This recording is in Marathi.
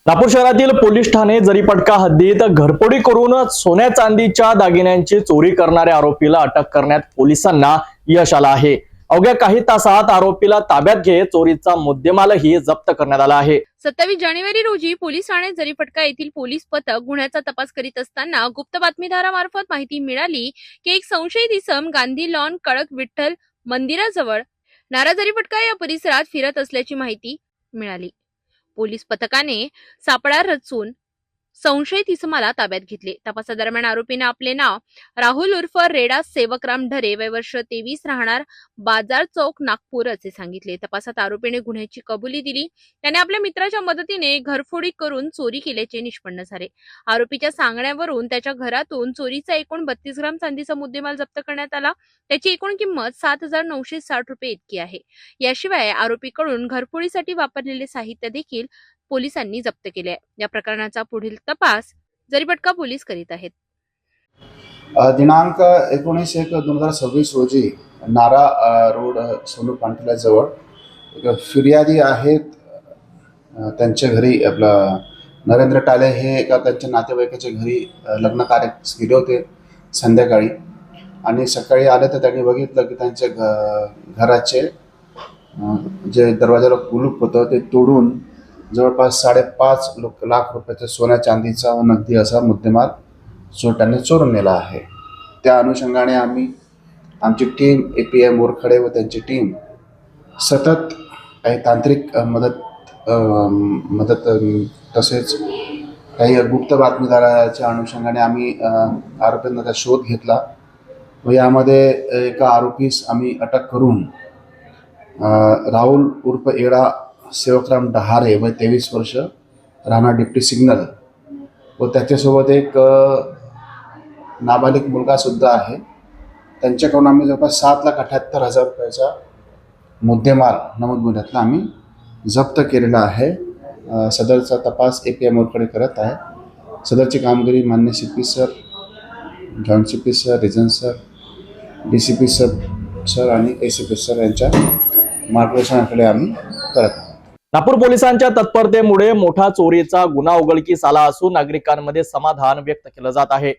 नागपूर शहरातील पोलीस ठाणे जरीपटका हद्दीत घरफोडी करून सोन्या चांदीच्या दागिन्यांची चोरी करणाऱ्या आरोपीला अटक करण्यात पोलिसांना यश आलं आहे। अवघ्या काही तासात आरोपीला ताब्यात घेत चोरीचा मुद्देमालही जप्त करण्यात आला आहे। 27 जानेवारी रोजी पोलीस ठाणे जरीपटका येथील पोलीस पथक गुन्ह्याचा तपास करीत असताना गुप्त बातमीदारामार्फत माहिती मिळाली की एक संशयित इसम गांधी लॉन कडक विठ्ठल मंदिराजवळ नारा जरीपटका या परिसरात फिरत असल्याची माहिती मिळाली। पोलीस पथकाने सापळा रचून संशयित इसमाला ताब्यात घेतले। तपासादरम्यान आरोपीने आपले नाव राहुल उर्फ रेडा सेवकराम ढरे, वय वर्ष 23, राहणार बाजार चौक, नागपूर असे सांगितले। तपासात आरोपीने गुन्ह्याची कबुली दिली। त्याने आपल्या मित्राच्या मदतीने घरफोडी करून चोरी केल्याचे निष्पन्न झाले। आरोपीच्या सांगण्यावरून त्याच्या घरातून चोरीचा एकूण 32 ग्राम चांदीचा मुद्देमाल जप्त करण्यात आला। त्याची एकूण किंमत 7,960 रुपये इतकी आहे। याशिवाय आरोपीकडून घरफोडीसाठी वापरलेले साहित्य देखील पोलिसांनी जप्त केले आहे। या प्रकरणाचा पुढील तपास जरीपटका पोलीस करीत आहेत। दिनांक 19/1/2026 रोजी नारा रोड सोनू पांठला जवळ एक फिर्यादी आहेत, त्यांच्या घरी आपला नरेंद्र टाले हे एका त्यांच्या नातेवाईकाच्या घरी लग्न कार्य गेले होते संध्याकाळी, आणि सकाळी आले तर त्यांनी बघितलं की त्यांच्या घराचे जे दरवाजाला कुलूप होतं ते तोडून जवळपास 5.5 लाख रुपयाचा सोन्या चांदीचा व नगदी असा मुद्देमाल चोरट्यांनी चोरून नेला आहे। त्या अनुषंगाने आमची टीम API मोरखडे व त्यांची टीम सतत काही तांत्रिक मदत तसेच काही गुप्त बातमीदाराच्या अनुषंगाने आम्ही आरोपींचा शोध घेतला व यामध्ये एका आरोपीस आम्ही अटक करून राहुल उर्फ एडा सेवकराम डहारे, वय 23 वर्ष, राहणार डिप्टी सिग्नल, व त्याच्यासोबत एक नाबालिक मुलगा सुद्धा आहे। त्यांच्याकडून आम्ही जवळपास 7,78,000 रुपयाचा मुद्देमाल नमूद गुन्ह्यातला आम्ही जप्त केलेला आहे। सदरचा तपास API मोरखडे करत आहे। सदरची कामगिरी मान्य CP sir, joint CP sir, region sir, DCP sir आणि ACP सर यांच्या मार्गदर्शनाखाली आम्ही करत आहोत। नागपूर पोलिसांच्या तत्परतेमुळे मोठा चोरीचा गुन्हा उघडकीस आला असून नागरिकांमध्ये समाधान व्यक्त केलं जात आहे।